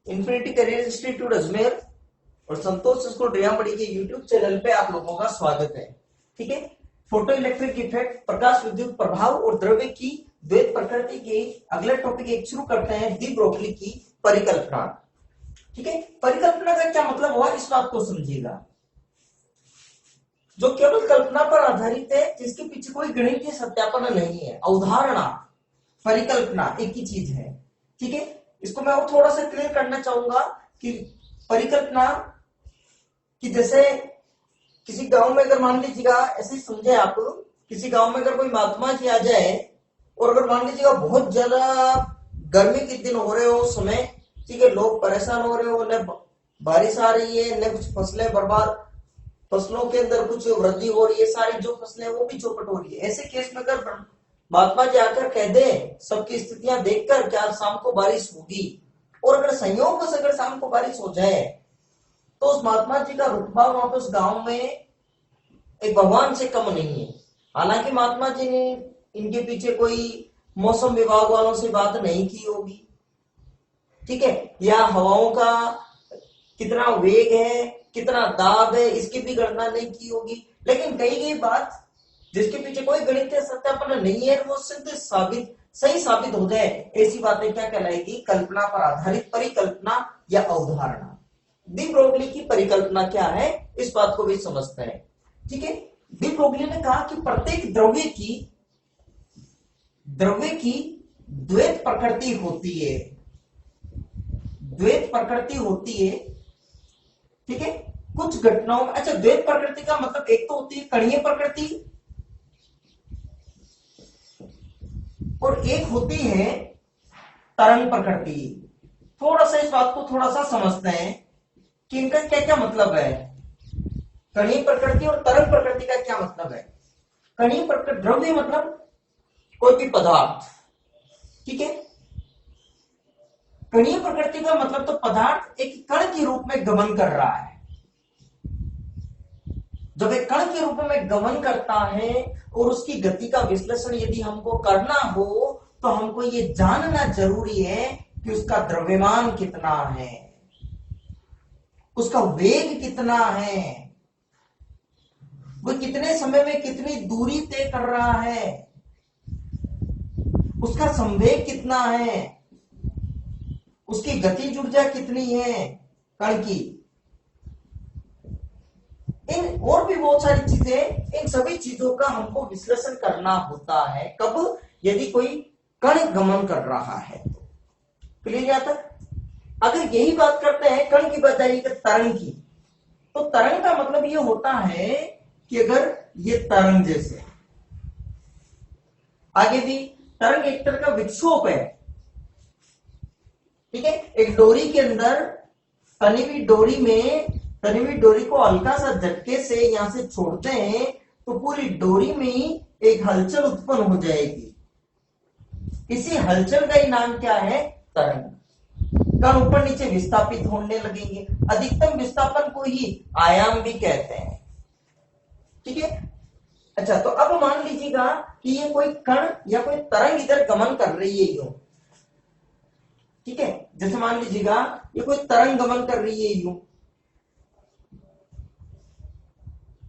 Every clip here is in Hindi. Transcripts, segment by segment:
इन्फिनिटी करियर इंस्टीट्यूट अजमेर और संतोष स्कूल रियामड़ी के यूट्यूब चैनल पे आप लोगों का स्वागत है। ठीक है, फोटो इलेक्ट्रिक इफेक्ट, प्रकाश विद्युत प्रभाव और द्रव्य की द्वैत प्रकृति के अगला टॉपिक एक शुरू करते हैं, डी ब्रोगली की परिकल्पना। ठीक है, परिकल्पना का क्या मतलब हुआ इस बात को समझिएगा। जो केवल कल्पना पर आधारित है, जिसके पीछे कोई गणितीय सत्यापन नहीं है। अवधारणा, परिकल्पना एक ही चीज है। ठीक है, इसको मैं और थोड़ा सा क्लियर करना चाहूंगा कि परिकल्पना कि जैसे किसी गांव में अगर मान लीजिएगा, ऐसे ही समझे आप, किसी गांव में अगर कोई महात्मा जी आ जाए और अगर मान लीजिएगा बहुत ज्यादा गर्मी के दिन हो रहे हो उस समय, ठीक है, लोग परेशान हो रहे हो, न बारिश आ रही है, न कुछ फसलें बर्बाद, फसलों के अंदर कुछ वृद्धि हो रही है, सारी जो फसलें वो भी चौपट हो रही है। ऐसे केस में अगर महात्मा जी आकर कह दे सबकी स्थितियां देखकर क्या शाम को बारिश होगी, और अगर संयोग से अगर शाम को बारिश हो जाए तो उस महात्मा जी का रुतबा वहां पे उस गांव में एक भगवान से कम नहीं है। हालांकि महात्मा जी ने इनके पीछे कोई मौसम विभाग वालों से बात नहीं की होगी, ठीक है, या हवाओं का कितना वेग है, कितना दाब है, इसकी भी गणना नहीं की होगी, लेकिन कही गई बात जिसके पीछे कोई गणितीय सत्यापन नहीं है, वो सिद्ध साबित सही साबित हो जाए, ऐसी बातें क्या कहलाएगी? कल्पना पर आधारित परिकल्पना या अवधारणा। डी ब्रोगली की परिकल्पना क्या है इस बात को भी समझते हैं। ठीक है, डी ब्रोगली ने कहा कि प्रत्येक द्रव्य की द्वैत प्रकृति होती है, द्वैत प्रकृति होती है। ठीक है, कुछ घटनाओं में, अच्छा, द्वैत प्रकृति का मतलब एक तो होती है कणीय प्रकृति और एक होती है तरंग प्रकृति। थोड़ा सा इस बात को थोड़ा सा समझते हैं कि इनका क्या क्या मतलब है। कणीय प्रकृति और तरंग प्रकृति का क्या मतलब है? कणीय प्रकृति द्रव्य मतलब कोई भी पदार्थ, ठीक है। कणीय प्रकृति का मतलब तो पदार्थ एक कण के रूप में गमन कर रहा है। जब एक कण के रूप में गमन करता है और उसकी गति का विश्लेषण यदि हमको करना हो तो हमको ये जानना जरूरी है कि उसका द्रव्यमान कितना है, उसका वेग कितना है, वो कितने समय में कितनी दूरी तय कर रहा है, उसका संवेग कितना है, उसकी गतिज ऊर्जा कितनी है कण की, इन और भी बहुत सारी चीजें, इन सभी चीजों का हमको विश्लेषण करना होता है। कब? यदि कोई कण गमन कर रहा है तो। क्लियर यहां तक? अगर यही बात करते हैं कण की बजाय तरंग की, तो तरंग का मतलब ये होता है कि अगर ये तरंग जैसे, आगे भी तरंग एक तरह का विक्षोभ है, ठीक है। एक डोरी के अंदर तनी हुई डोरी को हल्का सा झटके से यहां से छोड़ते हैं तो पूरी डोरी में ही एक हलचल उत्पन्न हो जाएगी। इसी हलचल का ही नाम क्या है? तरंग। कण ऊपर नीचे विस्थापित होने लगेंगे। अधिकतम विस्थापन को ही आयाम भी कहते हैं, ठीक है। अच्छा, तो अब मान लीजिएगा कि ये कोई कण या कोई तरंग इधर गमन कर रही है यूं, ठीक है। जैसे मान लीजिएगा ये कोई तरंग गमन कर रही है यूं,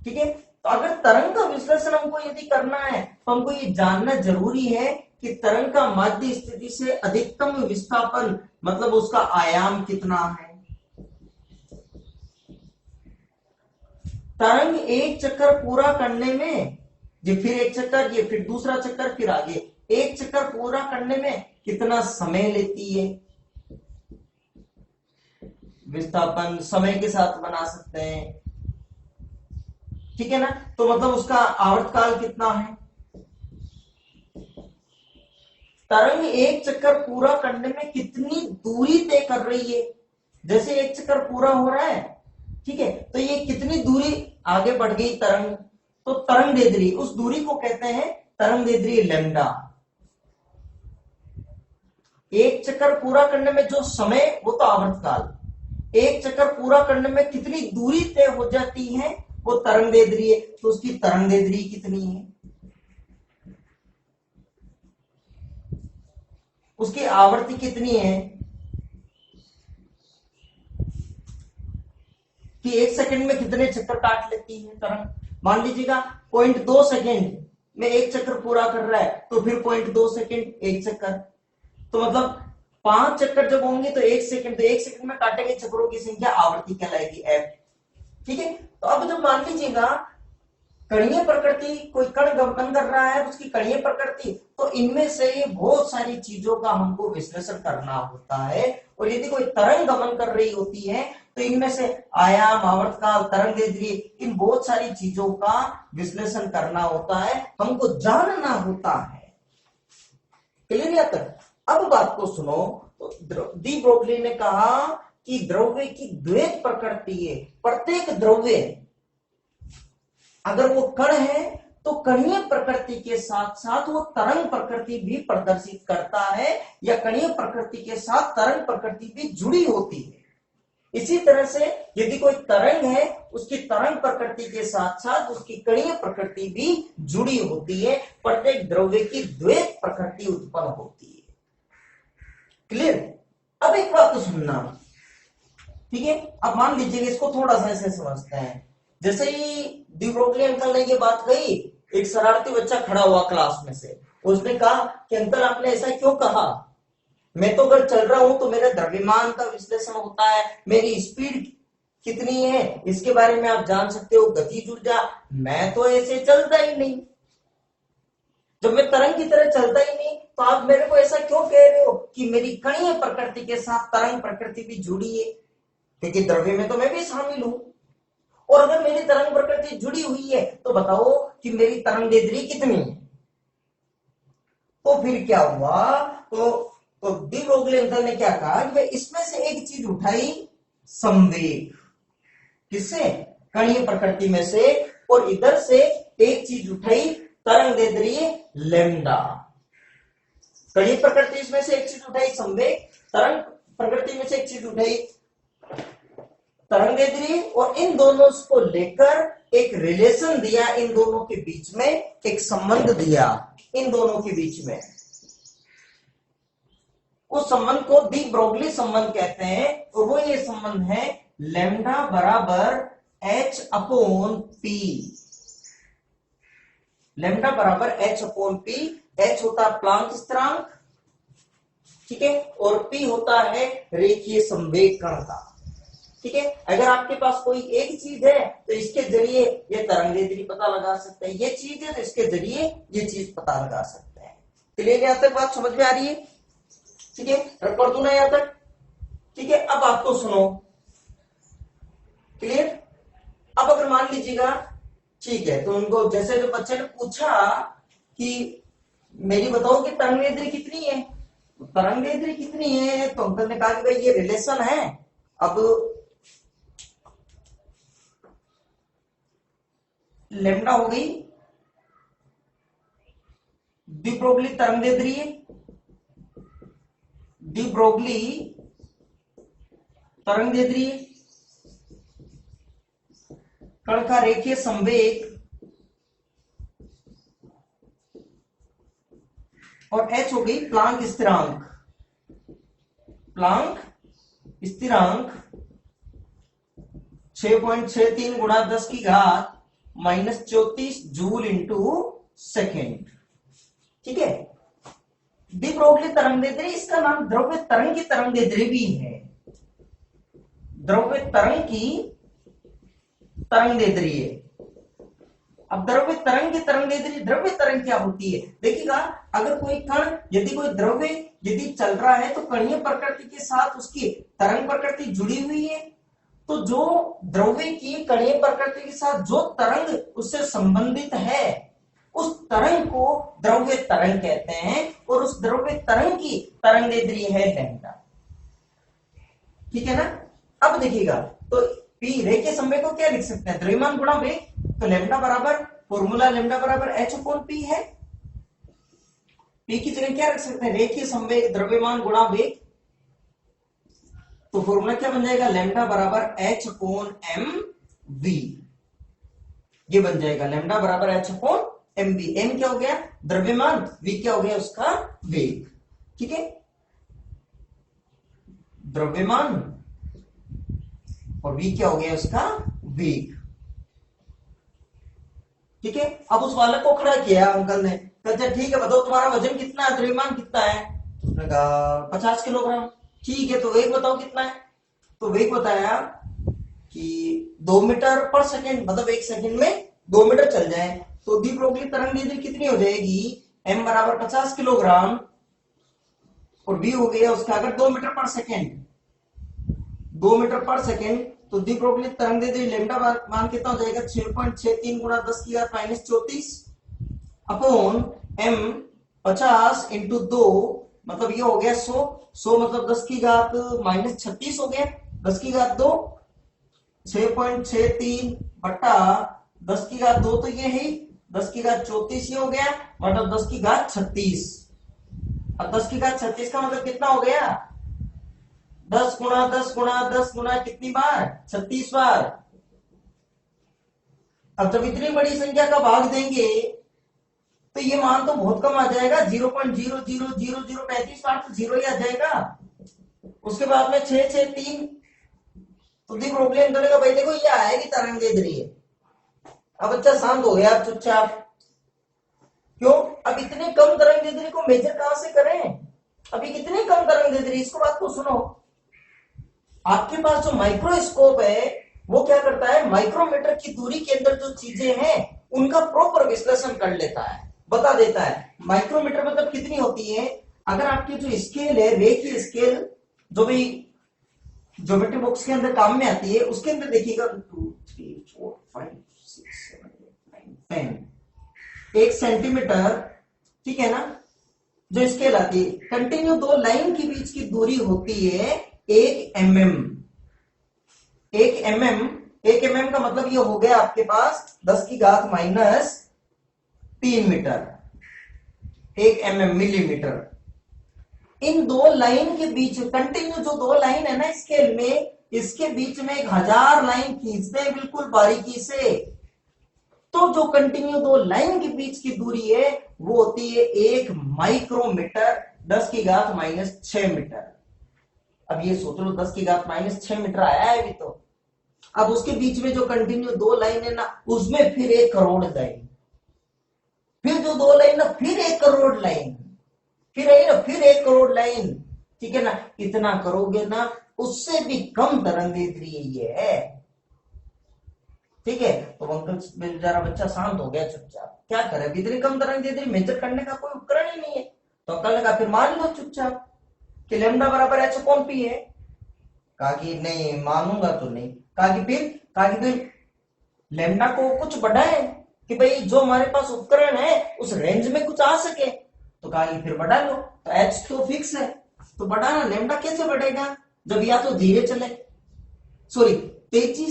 ठीक है। तो अगर तरंग का विश्लेषण हमको यदि करना है तो हमको ये जानना जरूरी है कि तरंग का माध्य स्थिति से अधिकतम विस्थापन मतलब उसका आयाम कितना है। तरंग एक चक्कर पूरा करने में, ये फिर एक चक्कर, ये फिर दूसरा चक्कर, फिर आगे, एक चक्कर पूरा करने में कितना समय लेती है? विस्थापन समय के साथ बना सकते हैं, ठीक है ना। तो मतलब उसका आवर्तकाल कितना है? तरंग एक चक्कर पूरा करने में कितनी दूरी तय कर रही है? जैसे एक चक्कर पूरा हो रहा है, ठीक है, तो ये कितनी दूरी आगे बढ़ गई तरंग, तो तरंग दैर्ध्य, उस दूरी को कहते हैं तरंग दैर्ध्य लैम्डा। एक चक्कर पूरा करने में जो समय, वो तो आवर्तकाल, एक चक्कर पूरा करने में कितनी दूरी तय हो जाती है, वो तरंग दैर्ध्य है। तो उसकी तरंग दैर्ध्य कितनी है, उसकी आवृत्ति कितनी है, कि 1 सेकंड में कितने चक्कर काट लेती है तरंग। मान लीजिएगा 0.2 सेकंड में एक चक्कर पूरा कर रहा है, तो फिर 0.2 सेकंड एक चक्कर, तो मतलब 5 चक्कर जब होंगे तो 1 सेकंड, तो 1 सेकंड में काटेंगे चक्रों की संख्या, आवृत्ति कहलाएगी f। ठीक है, तो अब जब मान लीजिएगा कणीय प्रकृति, कोई कण गमन कर रहा है उसकी कणीय प्रकृति, तो इनमें से बहुत सारी चीजों का हमको विश्लेषण करना होता है। और यदि कोई तरंग गमन कर रही होती है तो इनमें से आयाम, आवर्तकाल, तरंगदैर्ध्य, इन बहुत सारी चीजों का विश्लेषण करना होता है, हमको जानना होता है। क्लियर है तक? अब बात को सुनो, तो डी ब्रोगली ने कहा कि द्रव्य की द्वैत प्रकृति है। प्रत्येक द्रव्य अगर वो कण है तो कणीय प्रकृति के साथ साथ वो तरंग प्रकृति भी प्रदर्शित करता है, या कणीय प्रकृति के साथ तरंग प्रकृति भी जुड़ी होती है। इसी तरह से यदि कोई तरंग है, उसकी तरंग प्रकृति के साथ साथ उसकी कणीय प्रकृति भी जुड़ी होती है। प्रत्येक द्रव्य की द्वैत प्रकृति उत्पन्न होती है। क्लियर? अब एक बात तो सुनना, ठीक है? अब मान लीजिए इसको थोड़ा सा ऐसे समझते हैं। जैसे ही डी ब्रोगली अंकल ने ये बात कही, एक शरारती बच्चा खड़ा हुआ क्लास में से, उसने कहा कि अंकल आपने ऐसा क्यों कहा? मैं तो अगर चल रहा हूं तो मेरे द्रव्यमान का विश्लेषण होता है, मेरी स्पीड कितनी है इसके बारे में आप जान सकते हो, गतिज ऊर्जा। मैं तो ऐसे चलता ही नहीं, जब मैं तरंग की तरह चलता ही नहीं, तो आप मेरे को ऐसा क्यों कह रहे हो कि मेरी कणीय प्रकृति के साथ तरंग प्रकृति भी जुड़ी है? क्योंकि द्रव्य में तो मैं भी शामिल हूं, और अगर मेरी तरंग प्रकृति जुड़ी हुई है तो बताओ कि मेरी तरंगदैर्ध्य कितनी है। तो फिर क्या हुआ, तो डी ब्रोगली अंकल ने क्या कहा कि इसमें से एक चीज उठाई, संवेग। किससे? कणीय प्रकृति में से। और इधर से एक चीज उठाई, तरंगदैर्ध्य लैम्डा। कणीय प्रकृति में से एक चीज उठाई संवेग, तरंग प्रकृति में से एक चीज उठाई तरंगदैर्ध्य, और इन दोनों को लेकर एक रिलेशन दिया, इन दोनों के बीच में एक संबंध दिया, इन दोनों के बीच में। उस संबंध को डी ब्रोगली संबंध कहते हैं, और वो ये संबंध है लैम्डा बराबर h अपॉन p। लैम्डा बराबर h अपॉन p। h होता है प्लांक स्थिरांक, ठीक है, और p होता है रेखीय संवेग कण का। ठीक है, अगर आपके पास कोई एक चीज है तो इसके जरिए ये तरंगदैर्ध्य पता लगा सकते हैं, ये चीज है तो इसके जरिए ये चीज पता लगा सकते हैं। क्लियर? यहां तक बात समझ में आ रही है? ठीक है, कर दू ना यहां तक? ठीक है, अब आपको सुनो। क्लियर? अब अगर मान लीजिएगा, ठीक है, तो उनको जैसे जो बच्चे ने पूछा कि मेरी बताओ कि तरंगदैर्ध्य कितनी है, तरंगदैर्ध्य कितनी है, तो अंकल ने कहा कि भाई ये रिलेशन है। अब लैम्डा हो गई डी ब्रोगली तरंगदैर्ध्य, डी ब्रोगली तरंगदैर्ध्य, कण का रेखीय संवेग, और h हो गई प्लांक स्थिरांक। प्लांक स्थिरांक 6.63 गुणा 10 की घात -34 जूल इंटू सेकेंड। ठीक है, डी ब्रोगली तरंगदैर्ध्य, इसका नाम द्रव्य तरंग की तरंगदैर्ध्य भी है। द्रव्य तरंग की तरंगदैर्ध्य। अब द्रव्य तरंग की तरंगदैर्ध्य, द्रव्य तरंग क्या होती है? देखिएगा, अगर कोई कण, यदि कोई द्रव्य यदि चल रहा है तो कणीय प्रकृति के साथ उसकी तरंग प्रकृति जुड़ी हुई है, तो जो द्रव्य की कणीय प्रकृति के साथ जो तरंग उससे संबंधित है, उस तरंग को द्रव्य तरंग कहते हैं, और उस द्रव्य तरंग की तरंगदैर्ध्य है लैम्डा। ठीक है ना? अब देखिएगा, तो p रेखीय संवेग को क्या लिख सकते हैं? द्रव्यमान गुणा वेग। तो लैम्डा बराबर, फॉर्मूला लैम्डा बराबर h अपॉन p है। p की जगह क्या रख सकते हैं? रेखीय संवेग द्रव्यमान गुणा वेग। तो फॉर्मूला क्या बन जाएगा? लैम्डा बराबर h अपॉन m v। ये बन जाएगा लैम्डा बराबर h upon m v। m क्या हो गया? द्रव्यमान, v क्या हो गया? उसका वेग। ठीक है, द्रव्यमान और v क्या हो गया उसका वेग। ठीक है, अब उस बालक को खड़ा किया अंकल ने, कहते ठीक है बताओ तुम्हारा वजन कितना है, द्रव्यमान कितना है, उसने कहा 50 किलोग्राम। ठीक है, तो वेग बताओ कितना है, तो वेग बताया कि 2 मीटर पर सेकेंड, मतलब 1 सेकेंड में 2 मीटर चल जाए, तो दी ब्रोगली तरंग दैर्ध्य कितनी हो जाएगी, m बराबर 50 किलोग्राम और v हो गया उसका अगर 2 मीटर पर सेकेंड, 2 मीटर पर सेकेंड, तो दी ब्रोगली तरंग दैर्ध्य लेमडा मान कितना हो जाएगा 6.63 गुणा 10 की घात माइनस 34 अपॉन m 50 इंटू 2, मतलब ये हो गया 100 मतलब 10 की घात माइनस 36 हो गया, 10 की घात 2, 6.63 बटा 10 की घात 2 तो ये है 10 की घात 34 ये हो गया, मतलब 10 की घात 36। अब 10 की घात 36 का मतलब कितना हो गया, 10 गुणा 10 गुणा 10 गुणा कितनी बार, 36 बार। अब जब इतनी बड़ी संख्या का भाग देंगे तो ये मान तो बहुत कम आ जाएगा, 0.000035 बार तो जीरो ही आ जाएगा। उसके बाद में 663, तो दी प्रॉब्लम करेगा भाई देखो ये आएगी तरंग दे रही है। अब बच्चा शांत हो गया चुपचाप, क्यों, अब इतने कम तरंग दैर्ध्य को मेजर कहां से करें, अभी कितने कम तरंग दैर्ध्य, इसको बात को सुनो। आपके पास जो माइक्रोस्कोप है वो क्या करता है, माइक्रोमीटर की दूरी के अंदर जो चीजें हैं उनका प्रॉपर विश्लेषण कर लेता है, बता देता है। माइक्रोमीटर मतलब कितनी होती है, अगर आपकी जो स्केल है, रे की स्केल जो भी ज्योमेट्री बॉक्स के अंदर काम में आती है, उसके अंदर देखिएगा 2 3 4 5 6 7 8 9 10, 1 सेंटीमीटर, ठीक है ना, जो स्केल आती है, कंटिन्यू दो लाइन के बीच की दूरी होती है 1 mm। 1 mm का मतलब ये हो गया आपके पास 10 की घात माइनस 3 मीटर, 1 mm मिलीमीटर। इन दो लाइन के बीच कंटिन्यू जो दो लाइन है ना स्केल में, इसके बीच में 1000 लाइन खींचते हैं बिल्कुल बारीकी से, तो जो कंटिन्यू दो लाइन के बीच की दूरी है वो होती है 1 माइक्रोमीटर, 10 की घात माइनस 6 मीटर। अब ये सोच लो 10 की घात माइनस 6 मीटर आया है अभी तो। अब उसके बीच में जो कंटिन्यू दो लाइन है ना, उसमें फिर 1 करोड़ लाइन, फिर जो दो लाइन ना फिर 1 करोड़ लाइन, फिर आई ना फिर 1 करोड़ लाइन, ठीक है ना, इतना करोगे ना उससे भी कम तरंग दैर्ध्य ये है। ठीक है, तो अंकल जरा बच्चा शांत हो गया चुपचाप, क्या करे, इतनी कम तरंग दैर्ध्य मेजर करने का कोई उपकरण ही नहीं है। तो अंकल ने कहा फिर मान लो चुपचाप कि लैम्डा बराबर h अपॉन p है। कहा कि नहीं मानूंगा तो नहीं। कहा कि फिर लैम्डा को कुछ बढ़ाए कि भाई जो हमारे पास उपकरण है उस रेंज में कुछ आ सके, तो कहा कि फिर बढ़ा लो, तो h तो फिक्स है, तो बढ़ाना, लैम्डा कैसे बढ़ेगा जब या तो धीरे चले, सॉरी तेजी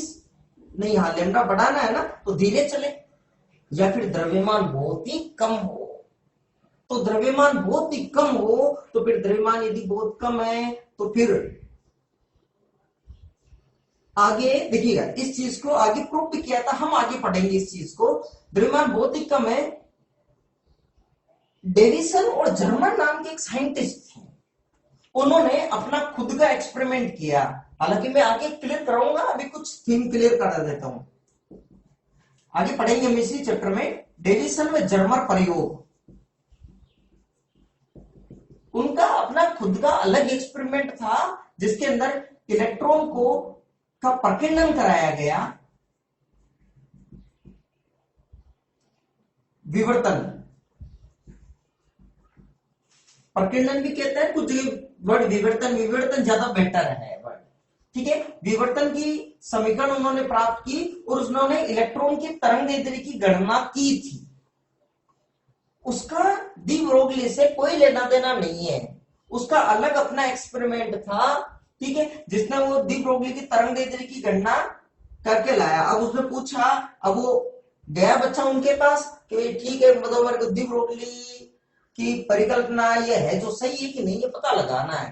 नहीं, हाँ लैम्डा बढ़ाना है ना तो धीरे चले, या फिर द्रव्यमान बहुत ही कम हो। तो द्रव्यमान बहुत ही कम हो, तो फिर द्रव्यमान यदि बहुत कम है तो फिर आगे देखिएगा, इस चीज को आगे प्रूव भी किया था, हम आगे पढ़ेंगे इस चीज को। द्रव्यमान बहुत ही कम है, डेविसन और जर्मन नाम के एक साइंटिस्ट थे, उन्होंने अपना खुद का एक्सपेरिमेंट किया। हालांकि मैं आगे क्लियर कराऊंगा, अभी कुछ थीम क्लियर करा देता हूं, आगे पढ़ेंगे हम इसी चैप्टर में। डेविसन में जर्मन प्रयोग, उनका अपना खुद का अलग एक्सपेरिमेंट था जिसके अंदर इलेक्ट्रॉन को का प्रकीर्णन कराया गया, विवर्तन, प्रकीर्णन भी कहते हैं कुछ वर्ड, विवर्तन, विवर्तन ज्यादा बेटर है वर्ड, ठीक है। विवर्तन की समीकरण उन्होंने प्राप्त की और उन्होंने इलेक्ट्रॉन की तरंग दैर्ध्य की गणना की थी। उसका डी ब्रोगली से कोई लेना देना नहीं है, उसका अलग अपना एक्सपेरिमेंट था, ठीक है, जिसने वो डी ब्रोगली की तरंग दैर्ध्य की गणना करके लाया। अब उसने पूछा, अब वो गया बच्चा उनके पास कि ठीक है मतलब मेरे को डी ब्रोगली की परिकल्पना ये है जो सही है कि नहीं ये पता लगाना है।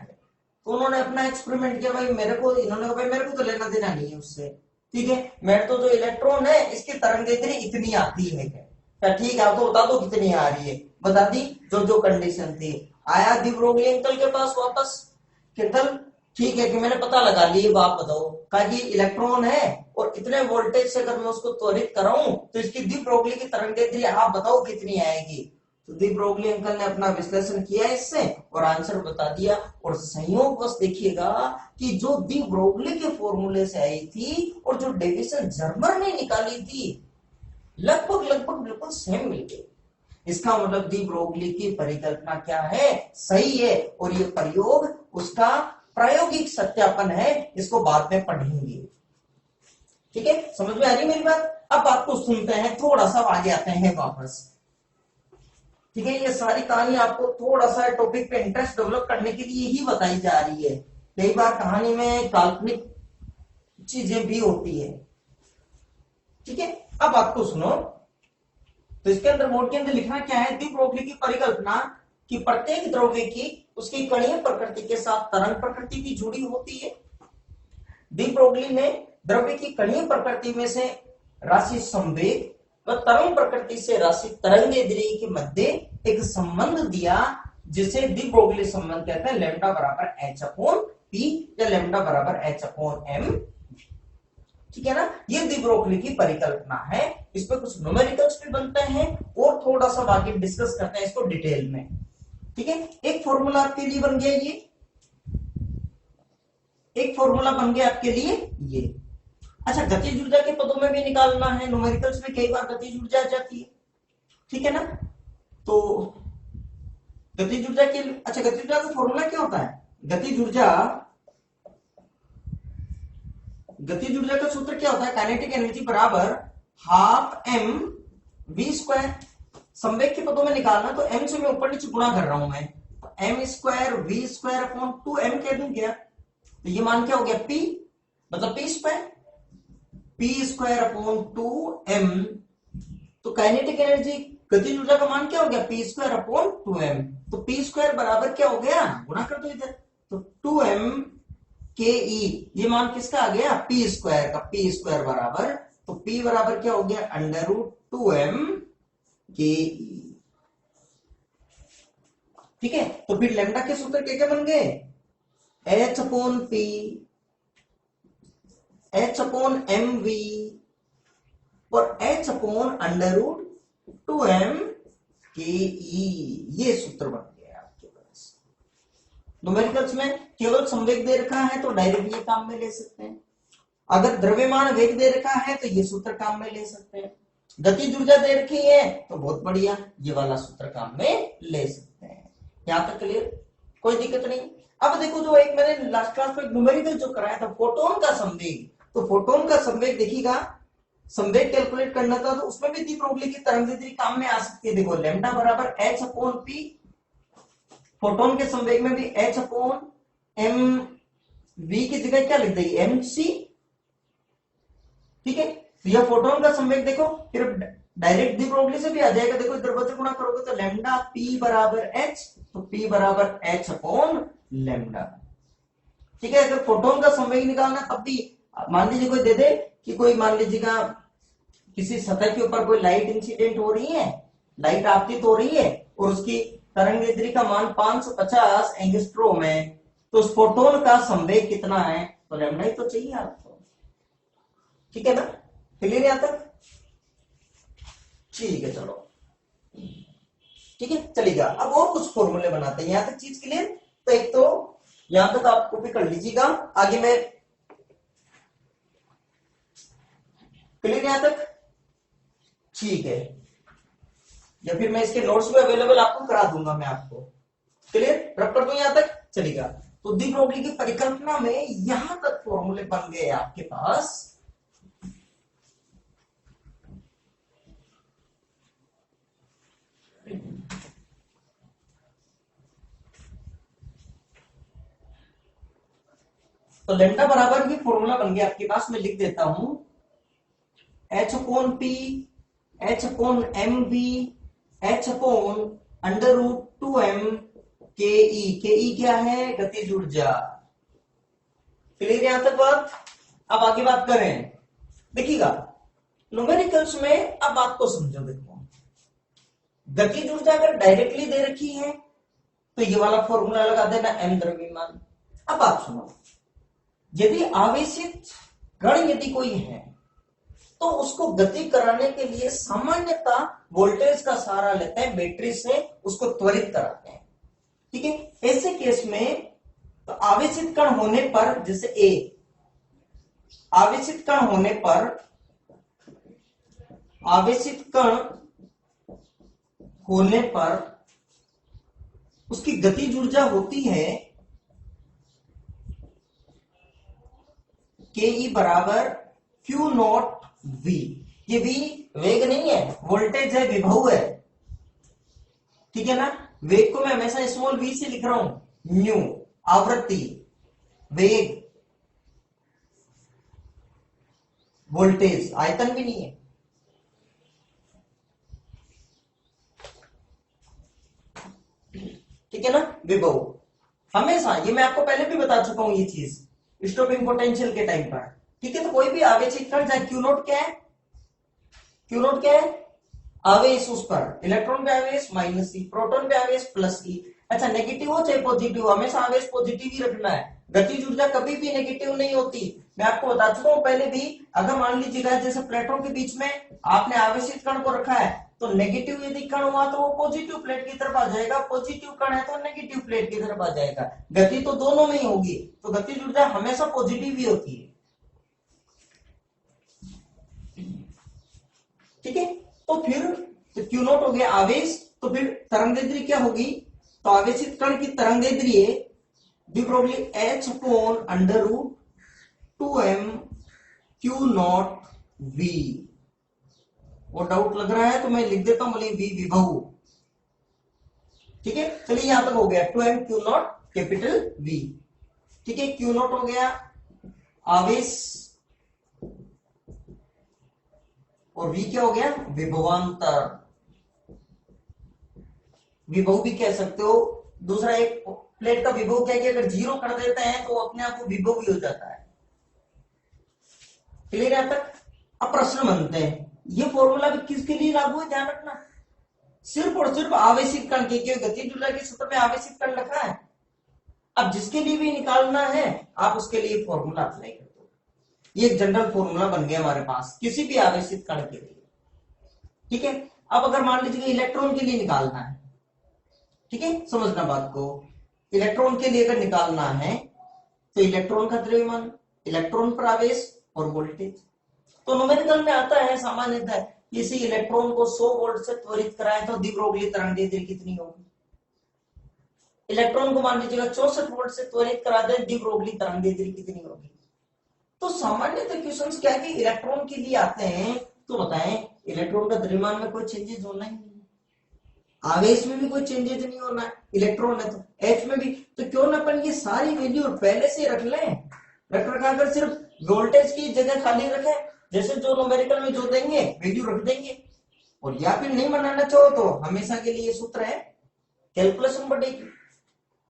तो उन्होंने अपना एक्सपेरिमेंट किया, भाई मेरे को, इन्होंने कहा भाई मेरे को तो लेना देना नहीं है उससे, ठीक है, मेरे तो जो इलेक्ट्रॉन है इसकी तरंग दैर्ध्य इतनी आती है, क्या ठीक है आप तो बता दो कितनी आ रही है, बता दी जो जो कंडीशन थी। आया दी ब्रोगली अंकल के पास वापस, कि अंकल ठीक है कि मैंने पता लगा लिया, अब आप बताओ। कहा कि इलेक्ट्रॉन है और इतने वोल्टेज से अगर मैं उसको त्वरित कराऊं तो इसकी डी ब्रोगली की तरंगदैर्घ्य आप बताओ कितनी आएगी। तो डी ब्रोगली अंकल ने अपना विश्लेषण किया इससे और आंसर बता दिया। और संयोगवश देखिएगा कि जो डी ब्रोगली के फॉर्मूले से आई थी और जो डेविसन जर्मर ने निकाली थी लगभग लगभग बिल्कुल सेम मिल गई। इसका मतलब डी ब्रोगली की परिकल्पना क्या है, सही है। और ये प्रयोग उसका प्रायोगिक सत्यापन है, इसको बाद में पढ़ेंगे। ठीक है, समझ में आ रही मेरी बात। अब बात को सुनते हैं, थोड़ा सा आगे आते हैं वापस। ठीक है, ये सारी कहानी आपको थोड़ा सा टॉपिक पे इंटरेस्ट डेवलप करने के लिए ही बताई जा रही है। कई बार कहानी में काल्पनिक चीजें भी होती है। ठीक है, अब बात को सुनो। तो इसके अंदर मोड के अंदर लिखना क्या है, डी ब्रोगली की परिकल्पना कि प्रत्येक द्रव्य की उसकी कणीय प्रकृति के साथ तरंग प्रकृति भी जुड़ी होती है। डी ब्रोगली ने द्रव्य की कणीय प्रकृति में से राशि संवेग व तरंग प्रकृति से राशि तरंगदैर्घ्य के मध्य एक संबंध दिया, जिसे डी ब्रोगली संबंध कहते हैं, लैम्डा बराबर एच अपॉन पी या लैम्डा बराबर एच अपॉन एम। ठीक है ना, ये डी ब्रोगली की परिकल्पना है। इस पे कुछ न्यूमेरिकल्स भी बनते हैं और थोड़ा सा बाकी डिस्कस करते हैं इसको डिटेल में। ठीक है, एक फॉर्मूला आपके लिए बन गया ये, एक फॉर्मूला बन गया आपके लिए ये। अच्छा, गतिज ऊर्जा के पदों में भी निकालना है, न्यूमेरिकल्स में कई बार गतिज ऊर्जा आ जाती है। ठीक है ना, तो गतिज ऊर्जा के, अच्छा गतिज ऊर्जा का फॉर्मूला क्या होता है, गतिज ऊर्जा का सूत्र क्या होता है, काइनेटिक एनर्जी बराबर हाफ एम वी स्क्वायर। संवेग के पदों में निकालना तो एम से मैं ऊपर नीचे गुणा कर रहा हूं मैं, m square v square upon 2m कह दूं क्या, तो ये मान क्या हो गया, p मतलब p स्क्वायर अपॉन 2m। तो काइनेटिक एनर्जी गतिज ऊर्जा का मान क्या हो गया, p स्क्वायर अपॉन 2m। तो p स्क्वायर बराबर क्या हो गया, गुणा कर दो इधर, तो 2m के ई, ये मान किसका आ गया, p स्क्वायर का, p स्क्वायर बराबर, तो p बराबर क्या हो गया, अंडर रूट 2m के ई। ठीक है, तो फिर लैम्डा के सूत्र क्या क्या बन गए, h upon p, h upon m v और h upon under root 2m k ई, ये सूत्र बन गया आपके पास। न्यूमेरिकल्स में केवल संवेग दे रखा है तो डायरेक्ट ये काम में ले सकते हैं, अगर द्रव्यमान वेग दे रखा है तो ये सूत्र काम में ले सकते हैं, गतिज ऊर्जा दे रखी है तो बहुत बढ़िया, ये वाला सूत्र काम में ले सकते हैं। यहां तक क्लियर, कोई दिक्कत नहीं। अब देखो, जो एक मैंने लास्ट क्लास में न्यूमेरिकल जो कराया था फोटोन का संवेग, तो फोटोन का संवेग देखिएगा, संवेग कैलकुलेट करना था तो उसमें भी डी ब्रोगली की तरंगदैर्घ्य काम में आ सकती है। देखो लैम्डा बराबर एच अपॉन पी, फोटोन के संवेग में भी एच अपॉन एम वी की जगह क्या लिख देगी, एम सी। ठीक है, तो यह फोटोन का संवेग देखो, फिर डायरेक्ट डी ब्रोगली से भी आ जाएगा। देखो इधर बच्चे गुणा करोगे तो लैम्डा पी बराबर एच, तो पी बराबर एच अपॉन लैम्डा। ठीक है, अगर फोटोन का संवेग निकालना तब भी मान लीजिए कोई दे दे कि कोई मान लीजिएगा किसी सतह के ऊपर कोई लाइट इंसिडेंट हो रही है, लाइट आपतित हो रही है और उसकी तरंगदैर्घ्य का मान 550 एंगस्ट्रोम है, तो उस फोटोन का संवेग कितना है, तो लैम्डा ही तो चाहिए आपको। ठीक है ना, क्लियर यहां तक, ठीक है चलो, ठीक है चलेगा। अब और कुछ फॉर्मूले बनाते हैं, यहां तक चीज क्लियर। तो एक तो यहां तक आप कॉपी कर लीजिएगा, आगे मैं क्लियर यहां तक, ठीक है, या फिर मैं इसके नोट्स भी अवेलेबल आपको करा दूंगा मैं आपको, क्लियर रख कर दूं यहां तक चलेगा। तो डी ब्रोगली की परिकल्पना में यहां तक फॉर्मूले बन गए आपके पास। तो लैम्डा बराबर भी फॉर्मूला बन गया आपके पास, मैं लिख देता हूं, h upon p, h upon m v, h upon under root 2m k ई। के ई क्या है, गतिज ऊर्जा। क्लियर यहां तक बात। अब आगे बात करें, देखिएगा न्यूमेरिकल्स में, अब बात को समझो। देखो गतिज ऊर्जा अगर डायरेक्टली दे रखी है तो ये वाला फॉर्मूला लगा देना, m द्रव्यमान। अब आप सुनो, यदि आवेशित कण यदि कोई है तो उसको गति कराने के लिए सामान्यतः वोल्टेज का सहारा लेते हैं, बैटरी से उसको त्वरित कराते हैं। ठीक है, ऐसे केस में तो आवेशित कण होने पर, जैसे ए, आवेशित कण होने पर, आवेशित कण होने पर उसकी गतिज ऊर्जा होती है के ई बराबर क्यू नॉट वी। ये वी वेग नहीं है, वोल्टेज है, विभव है। ठीक है ना, वेग को मैं हमेशा स्मॉल वी से लिख रहा हूं, न्यू आवृत्ति, वेग, वोल्टेज, आयतन भी नहीं है। ठीक है ना, विभव हमेशा, ये मैं आपको पहले भी बता चुका हूं ये चीज स्टॉपिंग पोटेंशियल के टाइम पर। ठीक है, तो कोई भी आवेशित कण, चाहे क्यू नोट क्या है, क्यू नोट क्या है, आवेश उस पर, इलेक्ट्रॉन पे आवेश माइनस ई, प्रोटॉन पे आवेश प्लस ई। अच्छा, नेगेटिव हो चाहे पॉजिटिव, हमेशा आवेश पॉजिटिव ही रखना है, गतिज ऊर्जा कभी भी नेगेटिव नहीं होती। मैं आपको बता चुका हूं पहले भी। अगर मान लीजिएगा जैसे प्लेटों के बीच में आपने आवेशित कण को रखा है, तो नेगेटिव यदि कण हुआ तो वो पॉजिटिव प्लेट की तरफ आ जाएगा, पॉजिटिव कण है तो नेगेटिव प्लेट की तरफ आ जाएगा। गति तो दोनों में ही होगी, तो गतिज ऊर्जा हमेशा पॉजिटिव ही होती है। ठीक है, तो फिर तो क्यू नॉट हो गया आवेश, तो फिर तरंगदैर्ध्य क्या होगी, तो आवेशित कण की तरंगदैर्ध्य de Broglie H upon under root 2m Q not V. वो डाउट लग रहा है तो मैं लिख देता हूं, बोलिए वी विभव। ठीक है, चलिए यहां तक हो गया, 2m Q naught capital V. ठीक है, क्यू नॉट हो गया आवेश, और वी क्या हो गया, विभवांतर, विभव भी कह सकते हो। दूसरा एक प्लेट का विभव क्या है, अगर जीरो कर देते हैं तो अपने आप को विभव भी हो जाता है। क्लियर है तक? अब प्रश्न बनते हैं, ये फॉर्मूला भी किसके लिए लागू है, ध्यान रखना, सिर्फ और सिर्फ आवेशित कण के, गतिज ऊर्जा के सूत्र में आवेशित कण लिखा है। अब जिसके लिए भी निकालना है आप उसके लिए फॉर्मूला अप्लाई कर दो, ये एक जनरल फॉर्मूला बन गया हमारे पास किसी भी आवेशित कण के लिए। ठीक है, अब अगर मान लीजिए इलेक्ट्रॉन के लिए निकालना है, ठीक है, समझना बात को, इलेक्ट्रॉन के लिए अगर निकालना है तो इलेक्ट्रॉन का द्रव्यमान, इलेक्ट्रॉन पर आवेश और वोल्टेज, तो न्यूमेरिकल में आता है सामान्यतः किसी इलेक्ट्रॉन को 100 वोल्ट से त्वरित कराएं तो दी ब्रोगली तरंगदैर्ध्य कितनी होगी। इलेक्ट्रॉन को मान लीजिएगा 64 वोल्ट से त्वरित करा दें, दी ब्रोगली तरंगदैर्ध्य कितनी होगी। तो सामान्यतः क्वेश्चंस क्या है कि इलेक्ट्रॉन के लिए आते हैं, तो बताएं इलेक्ट्रॉन का द्रव्यमान में कोई चेंजेस होना ही नहीं, आवेश में भी कोई चेंजेस नहीं होना है, इलेक्ट्रॉन है तो एच में भी, तो क्यों ना अपन ये सारी वैल्यू पहले से रख लें, रख रखा कर सिर्फ वोल्टेज की जगह खाली रखें, जैसे जो न्यूमेरिकल में जो देंगे वैल्यू रख देंगे। और या फिर नहीं बनाना चाहो तो हमेशा के लिए सूत्र है, कैलकुलेशन बढ़ेगी।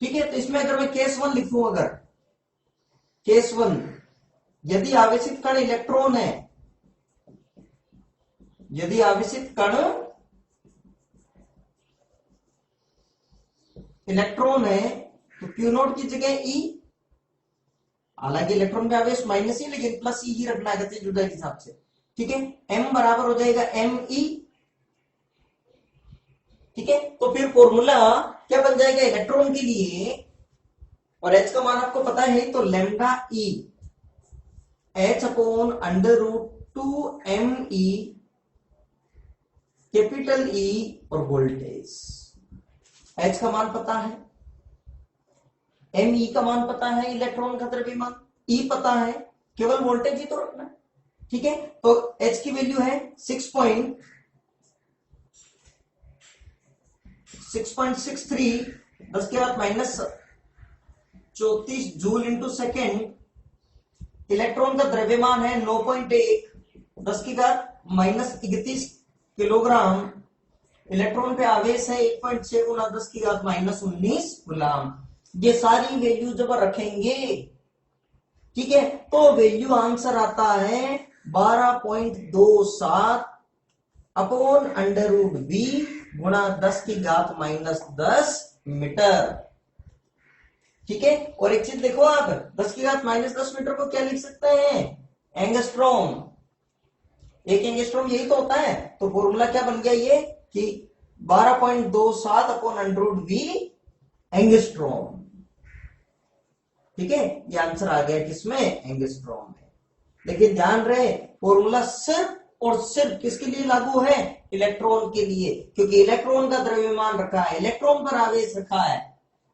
ठीक है, तो इसमें अगर मैं केस 1 लिखूं, अगर केस 1 यदि आवेशित कण इलेक्ट्रॉन है, यदि आवेशित कण इलेक्ट्रॉन है तो क्यू नॉट की जगह ई, हालांकि इलेक्ट्रॉन का आवेश माइनस ही, लेकिन प्लस ई ही रखना है गतिज ऊर्जा के हिसाब से। ठीक है, एम बराबर हो जाएगा एम ई। ठीक है, तो फिर फॉर्मूला क्या बन जाएगा इलेक्ट्रॉन के लिए, और एच का मान आपको पता है, तो lambda e h upon under root 2m e capital e, और वोल्टेज एच का मान पता है, एम ई का मान पता है, इलेक्ट्रॉन का द्रव्यमान ई पता है, केवल वोल्टेज ही तो रखना है। ठीक है, तो एच की वैल्यू है 6.63 10 के बाद minus 34 joule into second, electron का द्रव्यमान है 9.1 10 की घात माइनस 31 किलोग्राम, इलेक्ट्रॉन पे आवेश है 1.6 गुना 10 की घात माइनस 19 गुलाम। ये सारी वैल्यू जब रखेंगे, ठीक है, तो वैल्यू आंसर आता है 12.27 अपॉन अंडर रूट वी गुणा 10 की घात माइनस 10 मीटर। ठीक है। और एक चीज देखो आप, 10 की घात -10 मीटर को क्या लिख सकते हैं, एंगस्ट्रॉम। एक एंगस्ट्रॉम यही तो होता है। तो फॉर्मूला क्या बन गया ये कि 12.27 अपॉन अंडर वी एंगस्ट्रॉम। ठीक है, ये आंसर आ गया किसमें, एंगस्ट्रॉम में। लेकिन ध्यान रहे फॉर्मूला सिर्फ और सिर्फ किसके लिए लागू है, इलेक्ट्रॉन के लिए, क्योंकि इलेक्ट्रॉन का द्रव्यमान रखा है, इलेक्ट्रॉन पर आवेश रखा है।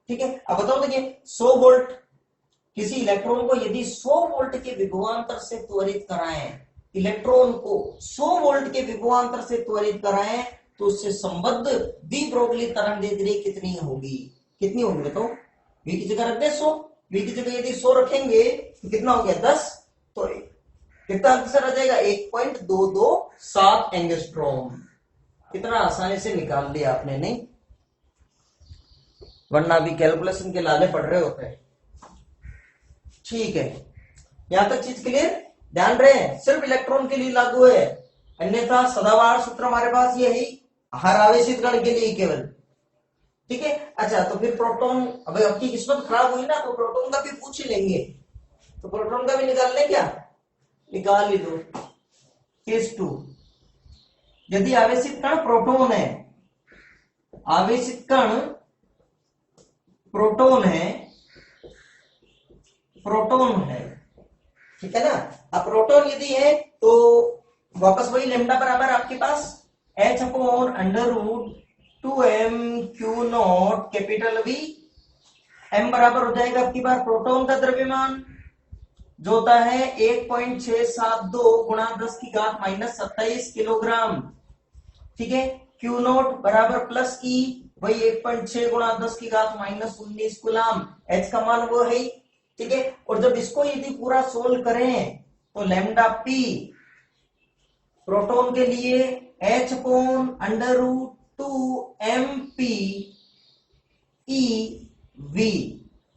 ठीक है, अब बताओ देखिए 100 वोल्ट, किसी इलेक्ट्रॉन को यदि 100 वोल्ट के विभवांतर से त्वरित कराएं, इलेक्ट्रॉन को 100 वोल्ट के विभवांतर से त्वरित कराएं, तो उससे संबद्ध डी ब्रोगली तरंगदैर्ध्य कितनी होगी, कितनी होगी बताओ। वी की जगह रख दे 100, वी की जगह यदि 100 रखेंगे तो कितना हो गया 10, तो कितना आंसर आ जाएगा 1.227 एंगस्ट्रॉम। कितना आसानी से निकाल दिया आपने, नहीं? वरना अभी कैलकुलेशन के लाले पड़ रहे होते हैं। ठीक है, यहां तक चीज क्लियर। ध्यान रहे सिर्फ इलेक्ट्रॉन के लिए लागू है, अन्यथा सदाबहार सूत्र हमारे पास ये है हर आवेशित कण के लिए केवल। ठीक है, अच्छा तो फिर प्रोटॉन, अब आपकी किस्मत खराब हुई ना तो प्रोटॉन का भी पूछ ही लेंगे, तो प्रोटॉन का भी निकाल लें क्या, निकाल ही दो। केस 2, यदि आवेशित कण प्रोटॉन है, आवेशित कण प्रोटॉन है, प्रोटॉन है, ठीक है ना। अब प्रोटॉन यदि है तो वापस वही लेमडा बराबर आपके पास h upon under root 2m Q naught capital V। m बराबर हो जाएगा आपकी बार प्रोटॉन का द्रव्यमान जो होता है 1.672 गुणा 10 की घात -27 किलोग्राम। ठीक है, क्यू नॉट बराबर प्लस ई, वही 1.6 गुणा 10 की घात -19 गुलाम। h का मान वो है। ठीक है, और जब इसको यदि पूरा सोल्व करें तो लैम्डा p प्रोटॉन के लिए h upon under root 2mp e v,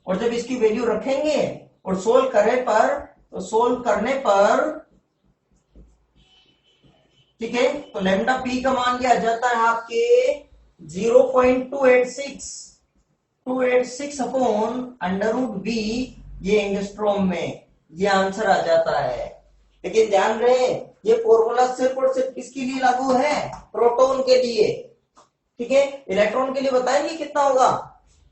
और जब इसकी वैल्यू रखेंगे और सोल्व करने पर, तो सोल्व करने पर ठीक है, तो लैम्डा p का मान क्या आ जाता है आपके 0.286 अपॉन अंडर रूट v, ये एंगस्ट्रॉम में ये आंसर आ जाता है। लेकिन ध्यान रहे ये फॉर्मूला सिर्फ और सिर्फ किसके लिए लागू है, प्रोटॉन के लिए। ठीक है, इलेक्ट्रॉन के लिए बताएंगे कितना होगा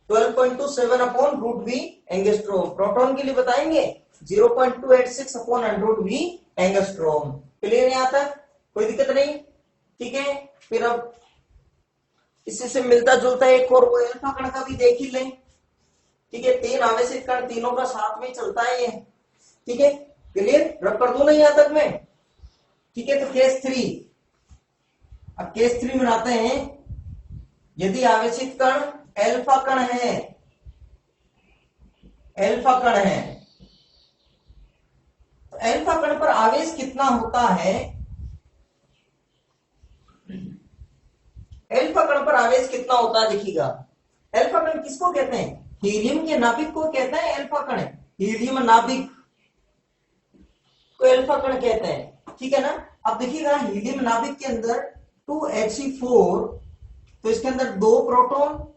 12.27 upon root v angstrom, proton के लिए बताएंगे 0.286 upon under root v angstrom. Clear यहां तक, कोई दिक्कत नहीं। ठीक है, फिर अब इसी से मिलता जुलता एक और वो अल्फा कण का भी देख ही लें। ठीक है, 3 आवेशित कण, तीनों का साथ में चलता है ये। ठीक है, क्लियर, रब कर दूं ना यहां तक में। ठीक है, तो केस 3, अब केस 3 बनाते हैं। यदि आवेशित कण अल्फा कण है, अल्फा कण है, तो अल्फा कण पर आवेश कितना होता है, अल्फा कण पर आवेश कितना होता है देखिएगा। अल्फा कण किसको कहते हैं, हीलियम के नाभिक को कहते हैं अल्फा कण, हीलियम नाभिक को अल्फा कण कहते हैं। ठीक है ना। अब देखिएगा हीलियम नाभिक के अंदर 2He4, तो इसके अंदर 2 प्रोटॉन